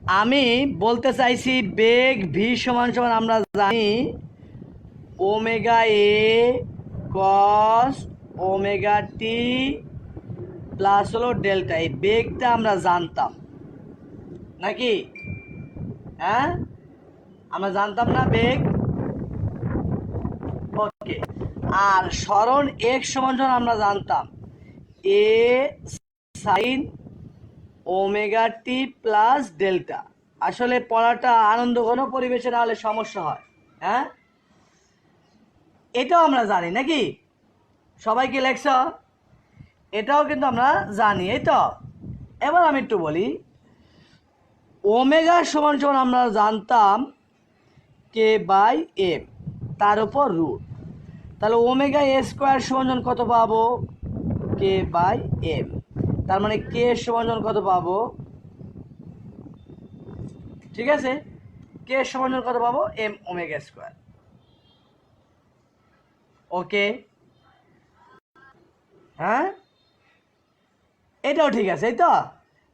আমি বলতে চাইছি বেগ ভি সমান সমান আমরা জানি omega A cos omega t plus হলো ডেল্টা। এই বেগটা আমরা জানতাম নাকি? হ্যাঁ, আমরা জানতাম না বেগ। ওকে। আর সরণ এক সমান সমান আমরা জানতাম এ sine omega t plus delta. আসলে পড়াটা আনন্দঘন পরিবেশে না হলে সমস্যা হয়। হ্যাঁ, এটাও আমরা জানি নাকি? সবাই কি লেখছ? এটাও কিন্তু আমরা জানি, এই তো। এবার আমি একটু বলি, ওমেগা সমান সমান আমরা জানতাম কে বাই এম, তার উপর রুট। তাহলে ওমেগা এ স্কোয়ার সমান সমান কত পাবো? কে বাই এম। তার মানে কে সমান সমান কত পাবো? ঠিক আছে, কে সমান সমান কত পাবো? M omega square. ওকে, হ্যাঁ, এটাও ঠিক আছে, এই তো।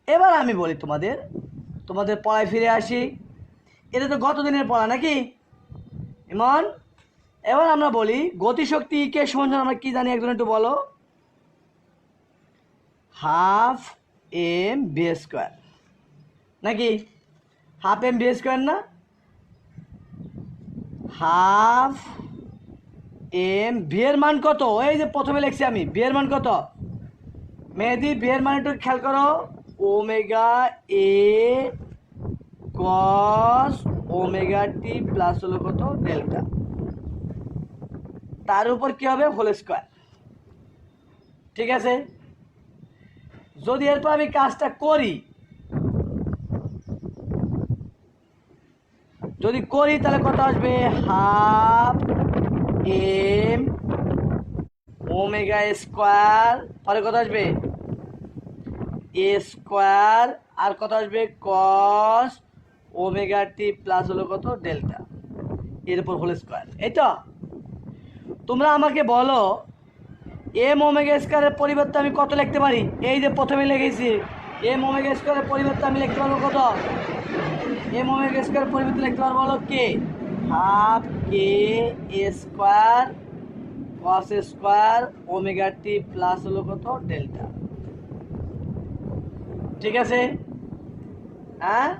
এবার আমি বলি তোমাদের পড়ায় ফিরে আসি। এটা তো গত দিনের পড়া নাকি ইমন? এবার আমরা বলি গতিশক্তি কে সমান সমান আমরা কি জানি, একজন একটু বলো। হাফ এম বি স্কোয়ার নাকি? হাফ এম বি স্কোয়ার না? হাফ এম ভি এর মান কত? এই যে প্রথমে লিখছি আমি, ভি এর মান কত? মেহেদি, ভি এর মান একটু খেয়াল করো। Omega A cos omega t plus হলো কত? ডেল্টা। তার উপর কি হবে? Whole square. ঠিক আছে, যদি এরপর আমি কাজটা করি, তাহলে কত আসবে? হাফ এম ওমেগা স্কোয়ার, পরে কত আসবে? এ স্কোয়ার, আর কত আসবে? কস ওমেগা টি প্লাস হলো কত? ডেল্টা, এর উপর হোল স্কোয়ার। এই তো। তোমরা আমাকে বলো এম ওমেগা স্কোয়ারের পরিবর্তে আমি কত লিখতে পারি? এই যে প্রথমে লিখেছি এম ওমেগা স্কোয়ারের পরিবর্তে আমি লিখতে পারবো কত? এম ওমেগা স্কোয়ারের পরিবর্তে লিখতে পারবো হলো কে, হাফ কে এ square cos square omega t plus হলো কত? ডেল্টা। ঠিক আছে, হ্যাঁ,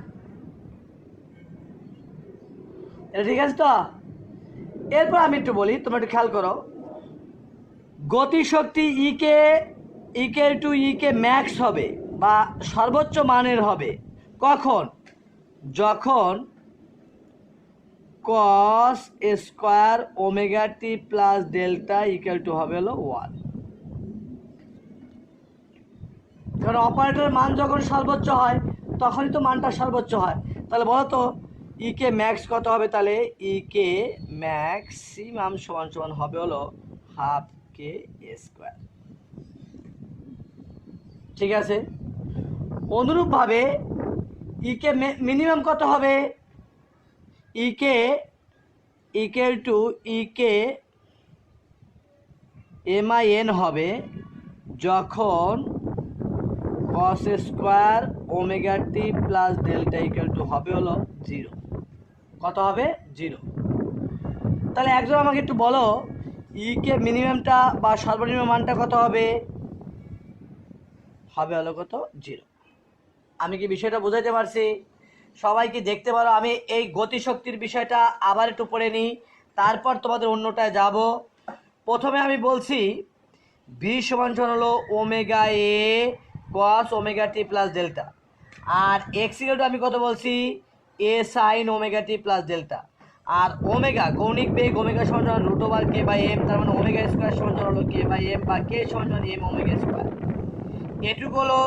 এটা ঠিক আছে তো। এরপর আমি একটু বলি, তোমরা একটু খেয়াল করো। গতিশক্তি ইকে টু ইকে ম্যাক্স হবে বা সর্বোচ্চ মানের হবে কখন? যখন cos square omega t plus delta equal to হবে হলো 1। কারণ অপারেটরের মান যখন সর্বোচ্চ হয় তখনই তো মানটা সর্বোচ্চ হয়। তাহলে বলো তো ইকে ম্যাক্স কত হবে? তাহলে ইকে ম্যাক্সিমাম সমান সমান হবে হলো হাফ কে স্কোয়ার। ঠিক আছে, অনুরূপভাবে ইকে মিনিমাম কত হবে? ইকে ইকুয়াল টু ইকে এমআইএন হবে যখন cos square omega t plus delta equal to হবে হলো 0। কত হবে? 0। তাহলে একজন আমাকে একটু বলো ইকে মিনিমামটা বা সর্বনিম্ন মানটা কত হবে? হবে হলো কত? 0। আমি কি বিষয়টা বুঝাইতে পারছি? সবাই কি দেখতে পারো? আমি এই গতিশক্তির বিষয়টা আবার একটু পড়ে নিই, তারপর তোমাদের অন্যটায় যাব। প্রথমে আমি বলছি ভি সমান সমান হলো omega A cos omega t plus delta, আর এক্স ইকুয়াল টু আমি কত বলছি? A sine omega t plus delta. আর ওমেগা কৌণিক বেগ ওমেগা সমান সমান root over k by m, তার মানে ওমেগা স্কোয়ার সমান সমান হলো কে বাই এম বা কে সমান সমান এম ওমেগা স্কোয়ার। এটুকু হলো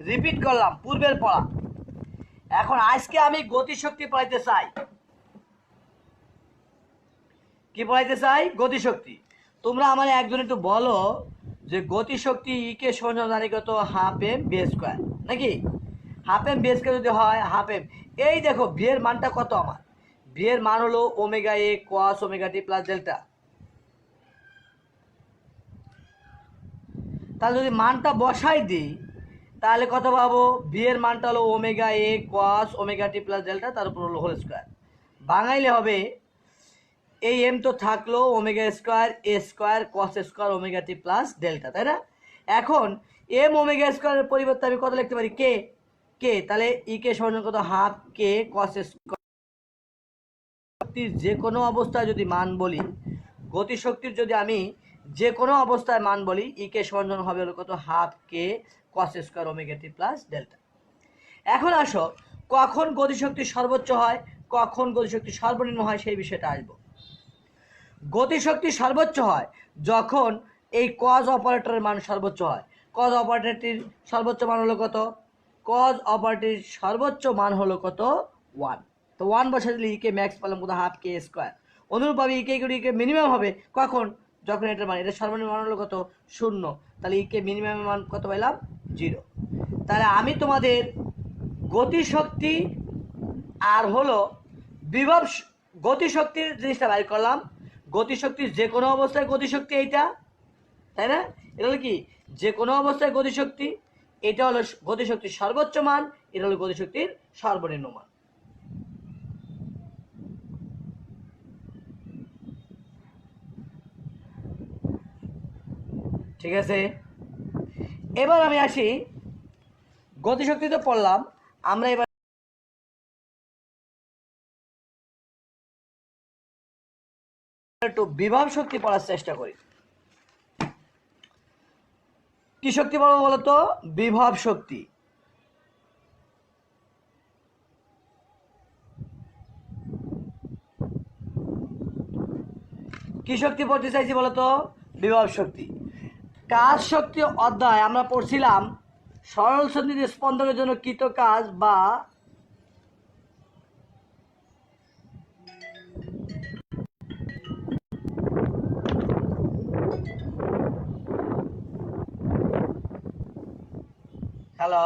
রিপিট করলাম পূর্বের পড়া। এখন আজকে আমি গতিশক্তি পড়াইতে চাই। কি পড়াইতে চাই? গতিশক্তি। তোমরা আমার একজন একটু বলো যে গতিশক্তি ইকে সমান জানি কত? হাফ এম বি স্কোয়ার নাকি? হাফ এম বি স্কোয়ার যদি হয় হাফ এম, এই দেখো ভি এর মানটা কত আমার? ভি এর মান হলো omega A cos omega t plus delta. তাহলে যদি মানটা বসাই দিই, তাহলে কত পাবো? ভি এর মানটা হলো omega A cos omega t plus delta, তার উপর হলো হোল স্কোয়ার। বাঙাইলে হবে এই এম তো থাকলো ওমেগা স্কোয়ার এ square cos square omega t plus delta, তাই না? এখন এম ওমেগা স্কোয়ারের পরিবর্তে আমি কত লিখতে পারি? কে। কে তাহলে ই কে সমান কত? হাফ কে কস স্কোয়ার। যে কোনো অবস্থায় যদি মান বলি, গতিশক্তির যদি আমি যে কোনো অবস্থায় মান বলি, ই কে সমান হবে হলো কত? হাফ কে cos square omega t plus delta. এখন আসো, কখন গতিশক্তি সর্বোচ্চ হয়, কখন গতিশক্তি সর্বনিম্ন হয়, সেই বিষয়টা আসবো। গতিশক্তি সর্বোচ্চ হয় যখন এই কজ অপারেটরের মান সর্বোচ্চ হয়। কজ অপারেটরটির সর্বোচ্চ মান হলো কত? কজ অপারেটরের সর্বোচ্চ মান হলো কত? 1। তো 1 বসে দিলে ইকে ম্যাক্স পেলাম কত? হাফ কে স্কোয়ার। অনুরূপভাবে ইকে মিনিমাম হবে কখন? যখন এটার মান, এটা সর্বনিম্ন মান হলো কত? 0। তাহলে ইকে মিনিমামের মান কত পেলাম? 0। তাহলে আমি তোমাদের গতিশক্তি আর হলো বিভব গতিশক্তির জিনিসটা বাইর করলাম। গতিশক্তির যে কোনো অবস্থায় গতিশক্তি এইটা, তাই না? এটা হলো কি? যে কোনো অবস্থায় গতিশক্তি, এটা হলো গতিশক্তির সর্বোচ্চ মান, এটা হলো গতিশক্তির সর্বনিম্ন মান। ঠিক আছে, এবার আমি আসি, গতিশক্তি তো পড়লাম, আমরা এবার একটু বিভব শক্তি পড়ার চেষ্টা করি। কি শক্তি বলবো বলতো? বিভব শক্তি। কি শক্তি পড়তে চাইছি বলতো? বিভব শক্তি। কাজ শক্তি অধ্যায় আমরা পড়ছিলাম সরল সন্ধির স্পন্দনের জন্য কৃত কাজ বা হ্যালো,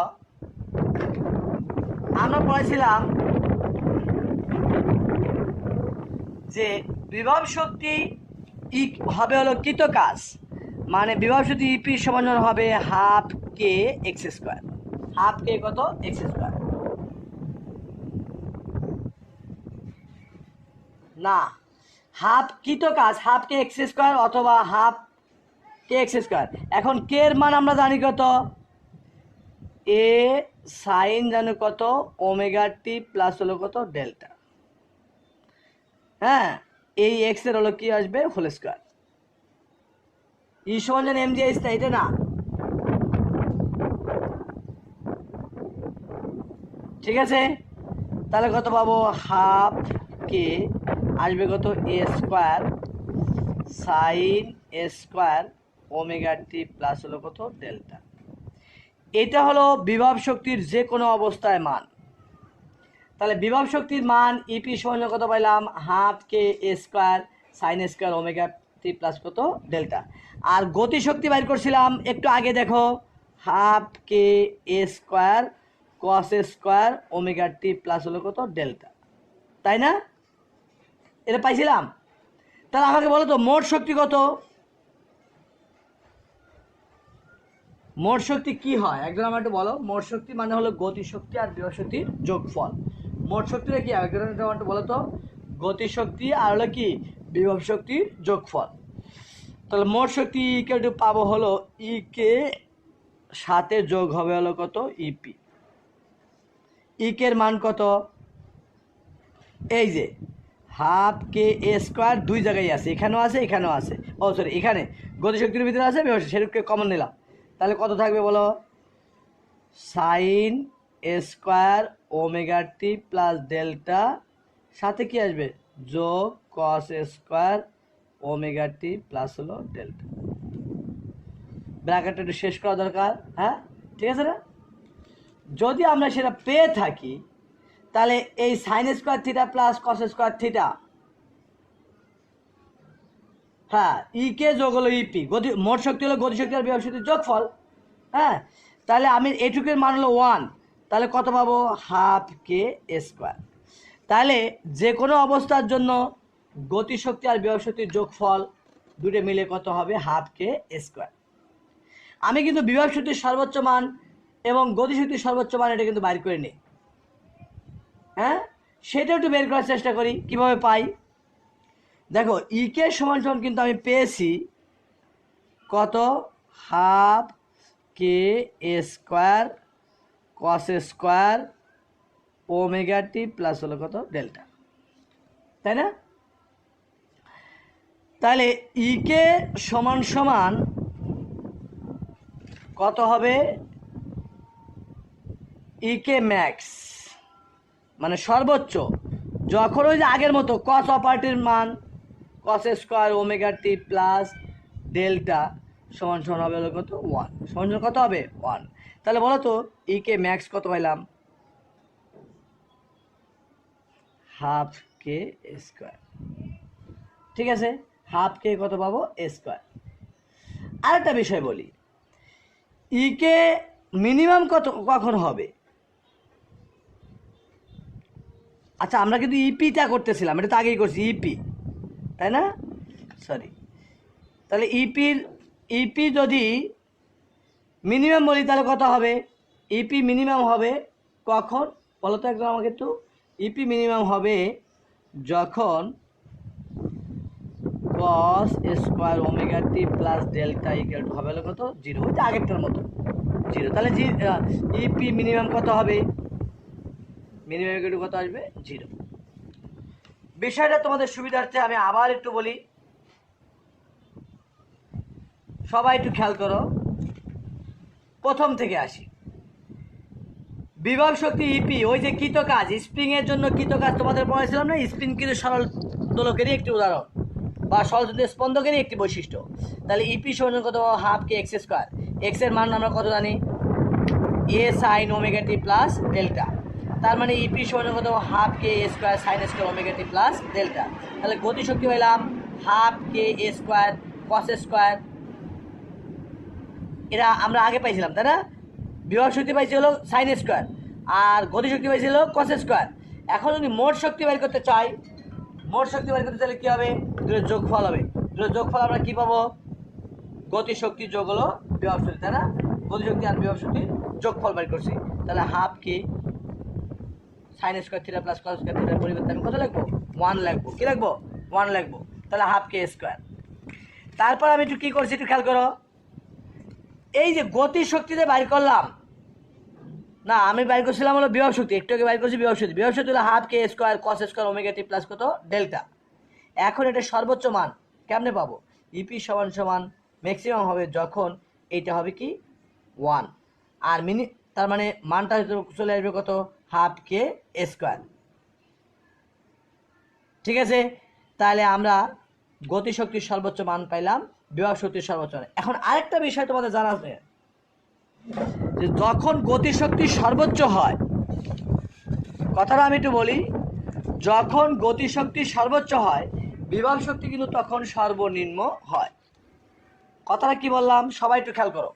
আমরা পড়েছিলাম যে বিভব শক্তি ই হবে হলো কৃত কাজ, মানে বিভব শক্তি ইপি সমান হবে হাফ কে এক্স স্কোয়ার। হাফ কে কত? X square. না, হাফ কৃত কাজ হাফ কে এক্স স্কোয়ার অথবা হাফ কে এক্স স্কোয়ার। এখন কে এর মান আমরা জানি কত? এ সাইন জানো কত? ওমেগা টি প্লাস হলো কত? ডেল্টা। হ্যাঁ, এই এক্স এর হলো কি আসবে? Whole square. ই সমান জানি এম দিয়ে আসছে, এটা না। ঠিক আছে, তাহলে কত পাবো? হাফ কে আসবে কত? এ স্কোয়ার সাইন এ স্কোয়ার ওমেগা টি প্লাস হলো কত? ডেল্টা। এটা হলো বিভব শক্তির যে কোনো অবস্থায় মান। তাহলে বিভব শক্তির মান ইপি সমান কত পাইলাম? হাফ কে এ square sine square omega t plus কত? ডেল্টা। আর গতি শক্তি বাইর করছিলাম একটু আগে, দেখো, হাফ কে এ square cos square omega t plus হলো কত? ডেল্টা, তাই না? এটা পাইছিলাম। তাহলে আমাকে বলো তো মোট শক্তি কত? মোট শক্তি কি হয় একজন আমার একটু বলো। মোট শক্তি মানে হলো গতি শক্তি আর বিভব শক্তির যোগফল। মোট শক্তিটা কি একজন একটু বলো তো? গতি শক্তি আর হলো কি? বিভব শক্তির যোগফল। তাহলে মোট শক্তি ইকে পাবো হলো ই কে সাথে যোগ হবে হলো কত? ইপি। ইকের মান কত? এই যে হাফ কে এ স্কোয়ার, দুই জায়গায় আছে, এখানেও আছে এখানেও আছে। ও সরি, এখানে গতিশক্তির ভিতরে আছে, সেরূপকে কমন নিলাম। তাহলে কত থাকবে বলো? সাইন এ square omega t plus delta, সাথে কি আসবে? যোগ cos square omega t plus হলো ডেল্টা। ব্র্যাকেটটা একটু শেষ করা দরকার। হ্যাঁ, ঠিক আছে না? যদি আমরা সেটা পেয়ে থাকি, তাহলে এই sine square theta plus cos square theta, হ্যাঁ, ই কে যোগ হলো ইপি, গতি মোট শক্তি হলো গতিশক্তি আর বিভব শক্তির যোগফল। হ্যাঁ, তাহলে আমি এটুকের মান হলো 1, তাহলে কত পাবো? হাফ কে স্কোয়ার। তাহলে যে কোনো অবস্থার জন্য গতিশক্তি আর বিভব শক্তির যোগফল দুটো মিলে কত হবে? হাফ কে স্কোয়ার। আমি কিন্তু বিভব শক্তির সর্বোচ্চ মান এবং গতিশক্তির সর্বোচ্চ মান এটা কিন্তু বাইর করে নিই। হ্যাঁ, সেটা একটু বের করার চেষ্টা করি কিভাবে পাই। দেখো ইকে সমান সমান কিন্তু আমি পেয়েছি কত, হাফ কে square cos square omega t plus হলো কত ডেল্টা, তাই না? তাহলে ইকে সমান সমান কত হবে, ইকে ম্যাক্স মানে সর্বোচ্চ, যখন ওই যে আগের মতো কস অপারেটির মান cos square omega t plus delta সমান সমান হবে হলো কত 1, সমান সমান কত হবে 1। তাহলে বলো তো ইকে ম্যাক্স কত পাইলাম, হাফ কে স্কোয়ার। ঠিক আছে, হাফ কে কত পাবো স্কোয়ার। আরেকটা বিষয় বলি, ইকে মিনিমাম কত কখন হবে। আচ্ছা আমরা কিন্তু ইপিটা করতেছিলাম, এটা তো আগেই করছি ইপি, তাই না? সরি, তাহলে ইপি যদি মিনিমাম বলি তাহলে কত হবে, ইপি মিনিমাম হবে কখন বলো তো একদম আমাকে একটু। ইপি মিনিমাম হবে যখন cos square omega t plus delta equal to হবে হলো কত 0, ওই যে আগেরটার মতো 0। তাহলে ইপি মিনিমাম কত হবে, মিনিমাম ইকুয়াল টু কত আসবে 0। বিষয়টা তোমাদের সুবিধার্থে আমি আবার একটু বলি, সবাই একটু খেয়াল করো, প্রথম থেকে আসি। বিভব শক্তি ইপি, ওই যে কৃতকাজ স্প্রিং এর জন্য কৃতকাজ তোমাদের পড়াইছিলাম না, স্প্রিং কিন্তু সরল দোলকেরই একটি উদাহরণ বা সরল স্পন্দকেরই একটি বৈশিষ্ট্য। তাহলে ইপি সমান কত, হাফ কে এক্স স্কোয়ার, এক্স এর মান আমরা কত জানি, এ sine omega t plus delta. তার মানে ইপি সমান কত, হাফ কে এ square sine square omega t plus delta. তাহলে গতিশক্তি পাইলাম হাফ কে এ স্কোয়ার কস স্কোয়ার, এরা আমরা আগে পাইছিলাম তাই না। বিভব শক্তি পাইছি হলো সাইন স্কোয়ার আর গতিশক্তি পাইছি হলো কস স্কোয়ার। এখন যদি মোট শক্তি বের করতে চাই, মোট শক্তি বের করতে চাইলে কী হবে, দুটোর যোগফল হবে। দুটোর যোগফল আমরা কী পাবো, গতিশক্তি যোগ হলো বিভব শক্তি, তাই না। গতিশক্তি আর বিভব শক্তির যোগফল বের করছি। তাহলে হাফ কি sine square theta plus cos square থিটার পরিবর্তে আমি কত লিখবো 1 লিখবো, কী লিখবো 1 লিখবো। তাহলে হাফ কে স্কোয়ার। তারপর আমি একটু কী করছি একটু খেয়াল করো, এই যে গতি শক্তিতে বাইর করলাম না, আমি বাইর করছিলাম হলো বিভব শক্তি, একটু আগে বাইর করছি বিভব শক্তি। বিভব শক্তি হলো হাফ কে square cos square omega t plus কত ডেল্টা। এখন এটা সর্বোচ্চ মান কেমনে পাবো, ইপি সমান সমান ম্যাক্সিমাম হবে যখন এইটা হবে কি 1 আর তার মানে মানটা চলে আসবে কত, হাফ কে স্কোয়ার। ঠিক আছে, তাহলে আমরা গতিশক্তির সর্বোচ্চ মান পাইলাম, বিভব শক্তির সর্বোচ্চ মান। এখন আরেকটা বিষয় তোমাদের জানা আছে যে যখন গতিশক্তি সর্বোচ্চ হয়, কথাটা আমি একটু বলি, যখন গতিশক্তি সর্বোচ্চ হয় বিভব শক্তি কিন্তু তখন সর্বনিম্ন হয়। কথাটা কি বললাম সবাই একটু খেয়াল করো,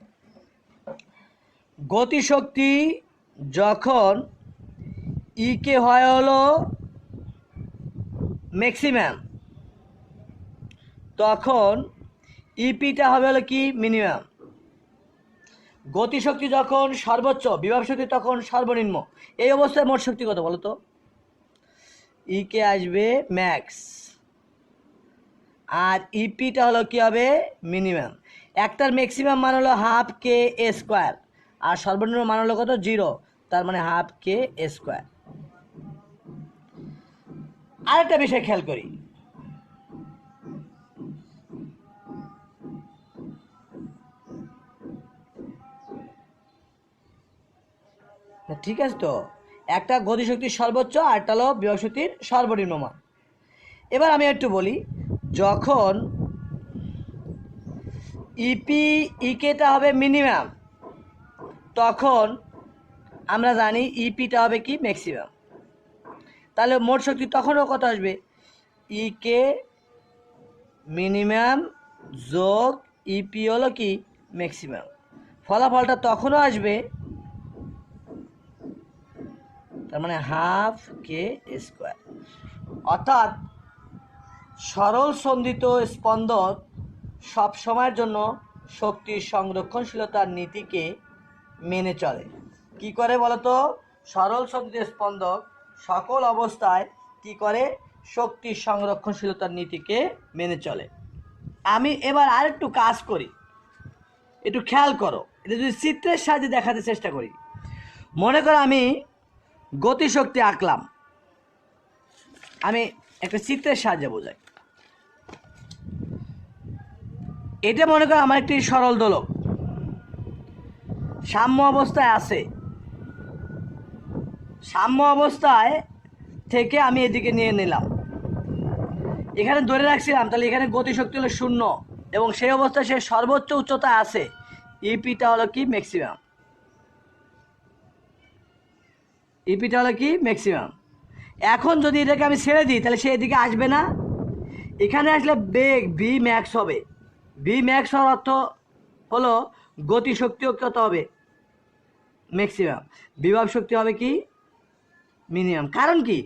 গতিশক্তি যখন ইকে হয় হলো ম্যাক্সিমাম, তখন ইপিটা হবে হলো কি মিনিমাম। গতিশক্তি যখন সর্বোচ্চ বিভব শক্তি তখন সর্বনিম্ন। এই অবস্থায় মোট শক্তি কত বলো তো, ইকে আসবে ম্যাক্স আর ইপিটা হলো কি হবে মিনিমাম। একটার ম্যাক্সিমাম মান হলো হাফ কে স্কোয়ার আর সর্বনিম্ন মান হলো কত 0, তার মানে হাফ কে স্কোয়ার। আরেকটা বিষয় খেয়াল করি, ঠিক আছে তো, একটা গতিশক্তির সর্বোচ্চ আর একটা হলো বিভব শক্তির সর্বনিম্ন মান। এবার আমি একটু বলি, যখন ইপি ইকেটা হবে মিনিমাম তখন আমরা জানি ইপিটা হবে কি ম্যাক্সিমাম। তাহলে মোট শক্তি তখনও কত আসবে, ইকে মিনিমাম যোগ ইপি হলো কি ম্যাক্সিমাম। ফলাফলটা তখনও আসবে, তার মানে হাফ কে স্কোয়ার। অর্থাৎ সরল সন্ধিত স্পন্দন সব সময়ের জন্য শক্তির সংরক্ষণশীলতার নীতিকে মেনে চলে। কি করে বলতো? সরল শক্তির স্পন্দক সকল অবস্থায় কি করে? শক্তির সংরক্ষণশীলতার নীতিকে মেনে চলে। আমি এবার আরেকটু কাজ করি, একটু খেয়াল করো, এটা যদি চিত্রের সাহায্যে দেখাতে চেষ্টা করি। মনে করো আমি গতিশক্তি আঁকলাম, আমি একটা চিত্রের সাহায্যে বোঝাই। এটা মনে করো আমার একটি সরল দোলক সাম্য অবস্থায় আছে, সাম্য অবস্থায় থেকে আমি এদিকে নিয়ে নিলাম, এখানে ধরে রাখছিলাম, তাহলে এখানে গতিশক্তি হলো 0 এবং সেই অবস্থায় সে সর্বোচ্চ উচ্চতা আছে, ইপিটা হলো কি? ম্যাক্সিমাম। ইপিটা হলো কি? ম্যাক্সিমাম। এখন যদি এটাকে আমি ছেড়ে দিই তাহলে সে এদিকে আসবে না, এখানে আসলে বেগ ভি ম্যাক্স হবে। ভি ম্যাক্স হওয়ার অর্থ হলো গতিশক্তিও কত হবে? ম্যাক্সিমাম। বিভব শক্তি হবে কি? মিনিমাম। কারণ কি?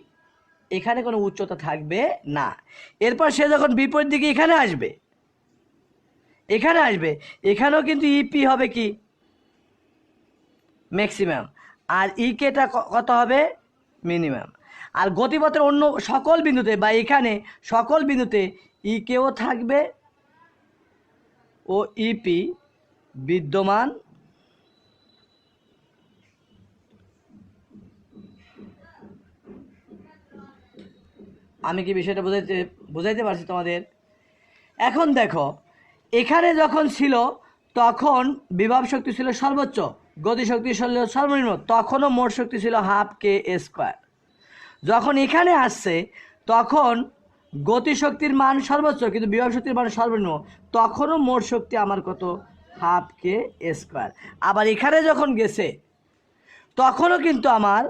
এখানে কোনো উচ্চতা থাকবে না। এরপর সে যখন বিপরীত দিকে এখানে আসবে, এখানেও কিন্তু ইপি হবে কি? ম্যাক্সিমাম। আর ইকেটা কত হবে? মিনিমাম। আর গতিপথের অন্য সকল বিন্দুতে বা এখানে সকল বিন্দুতে ইকেও থাকবে ও ইপি বিদ্যমান। আমি কি বিষয়টা বুঝাইতে পারছি তোমাদের? এখন দেখো, এখানে যখন ছিল তখন বিভব শক্তি ছিল সর্বোচ্চ, গতিশক্তি ছিল সর্বনিম্ন, তখনও মোট শক্তি ছিল হাফ কে স্কোয়ার। যখন এখানে আসছে তখন গতিশক্তির মান সর্বোচ্চ কিন্তু বিভব শক্তির মান সর্বনিম্ন, তখনও মোট শক্তি আমার কত? হাফ কে স্কোয়ার। আবার এখানে যখন গেছে তখনও কিন্তু আমার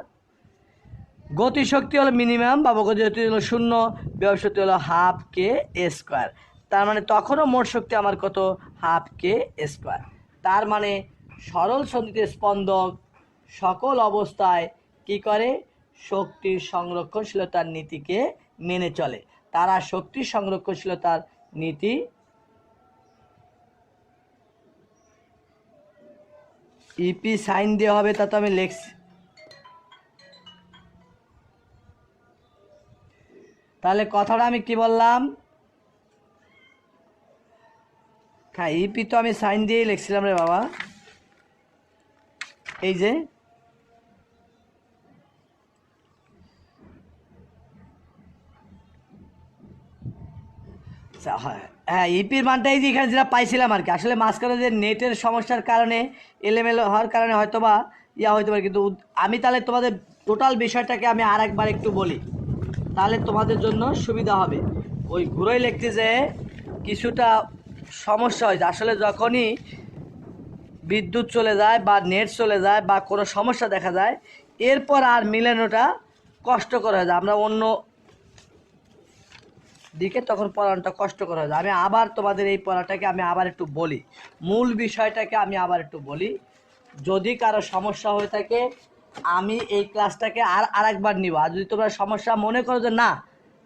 গতিশক্তি হলো মিনিমাম বা গতিশক্তি হলো 0, বিভব শক্তি হলো হাফ কে স্কোয়ার। তার মানে তখনও মোট শক্তি আমার কত? হাফ কে স্কোয়ার। তার মানে সরল সন্ধিত স্পন্দক সকল অবস্থায় কি করে? শক্তির সংরক্ষণশীলতার নীতিকে মেনে চলে। তারা শক্তির সংরক্ষণশীলতার নীতি ইপি সাইন দেওয়া হবে, তা তো আমি লিখছি। তাহলে কথাটা আমি কি বললাম? হ্যাঁ, ইপি তো আমি সাইন দিয়েই লিখছিলাম রে বাবা। এই যে হ্যাঁ, ইপির মানটাই যে এখানে যেটা পাইছিলাম আর কি, আসলে মাঝখানে যে নেটের সমস্যার কারণে এলোমেলো হওয়ার কারণে হয়তো বা হইতে পারে। কিন্তু আমি তাহলে তোমাদের টোটাল বিষয়টাকে আমি আর একবার একটু বলি, তাহলে তোমাদের জন্য সুবিধা হবে। ওই ঘুরোই লিখতে যে কিছুটা সমস্যা হয়েছে, আসলে যখনই বিদ্যুৎ চলে যায় বা নেট চলে যায় বা কোনো সমস্যা দেখা যায়, এরপর আর মিলানোটা কষ্টকর হয়ে যায়, আমরা অন্য দিকে তখন পড়ানোটা কষ্টকর হয়ে যায়। আমি আবার তোমাদের এই পড়াটাকে আমি আবার একটু বলি, মূল বিষয়টাকে আমি আবার একটু বলি। যদি কারো সমস্যা হয়ে থাকে আমি এই ক্লাসটাকে আরেকবার নিব, আর যদি তোমরা সমস্যা মনে করো যে না,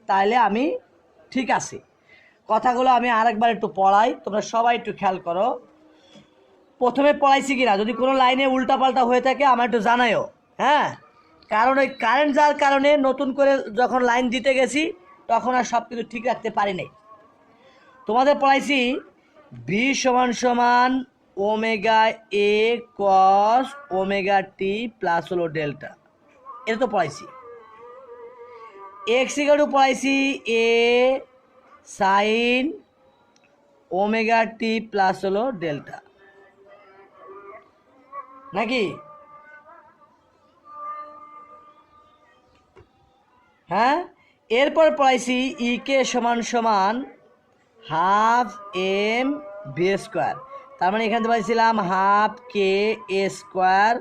তাহলে আমি ঠিক আছে, কথাগুলো আমি আরেকবার একটু পড়াই, তোমরা সবাই একটু খেয়াল করো। প্রথমে পড়াইছি কিনা যদি কোনো লাইনে উল্টাপাল্টা হয়ে থাকে আমার একটু জানাইও, হ্যাঁ? কারণ ওই কারেন্ট যাওয়ার কারণে নতুন করে যখন লাইন দিতে গেছি তখন আর সব কিছু ঠিক রাখতে পারি নাই। তোমাদের পড়াইছি ভি সমান সমান omega A cos omega t plus হলো ডেল্টা, এটা তো পড়াইছি। এক্স ইকুয়াল টু পড়াইছি A sine omega t plus হলো ডেল্টা, নাকি? হ্যাঁ, এরপর পড়াইছি ই কে সমান সমান হাফ এম ভি স্কোয়ার, তার মানে এখানে পাইছিলাম হাফ কে এ square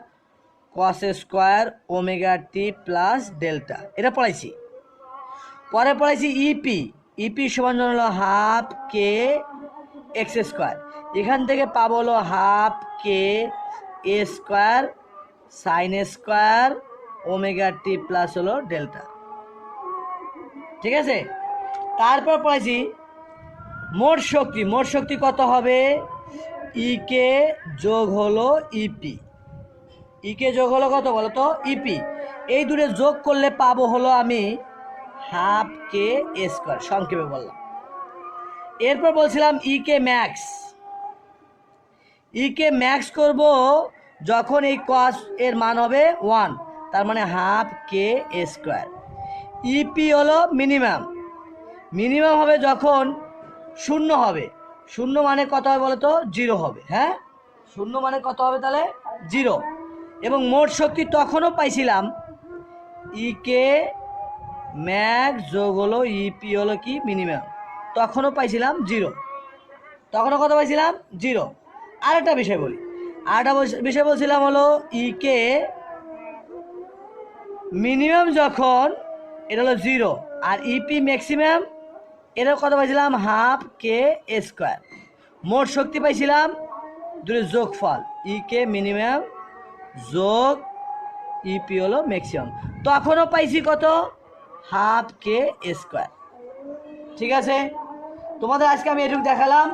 cos square omega t plus delta, এটা পড়াইছি। পরে পড়াইছি ইপি, ইপি সমান হলো হাফ কে এক্স স্কোয়ার, এখান থেকে পাবো হলো হাফ কে এ square sine square omega t plus হলো ডেল্টা, ঠিক আছে? তারপর পড়াইছি মোট শক্তি, মোট শক্তি কত হবে? ই কে যোগ হলো ইপি, ইকে যোগ হলো কত বলো তো ইপি, এই দুটো যোগ করলে পাবো হলো আমি হাফ কে স্কোয়ার, সংক্ষেপে বললাম। এরপর বলছিলাম ইকে ম্যাক্স, ইকে ম্যাক্স করব যখন এই কস এর মান হবে 1, তার মানে হাফ কে স্কোয়ার। ইপি হলো মিনিমাম, মিনিমাম হবে যখন 0 হবে, 0 মানে কত হবে বলো তো 0 হবে, হ্যাঁ 0 মানে কত হবে তাহলে 0। এবং মোট শক্তি তখনও পাইছিলাম ইকে ম্যাক্স যোগ হলো ইপি হলো কি মিনিমাম, তখনও পাইছিলাম 0, তখনও কত পাইছিলাম 0। আরেকটা বিষয় বলি, আরেকটা বিষয় বলছিলাম হলো ইকে মিনিমাম যখন এটা হলো 0 আর ইপি ম্যাক্সিমাম এটা কত পাইছিলাম হাফ কে স্কোয়ার। মোট শক্তি পাইছিলাম দুটো যোগফল ইকে মিনিমাম যোগ ইপি হলো ম্যাক্সিমাম, তখনও পাইছি কত হাফ কে স্কোয়ার। ঠিক আছে, তোমাদের আজকে আমি এটুকু দেখালাম।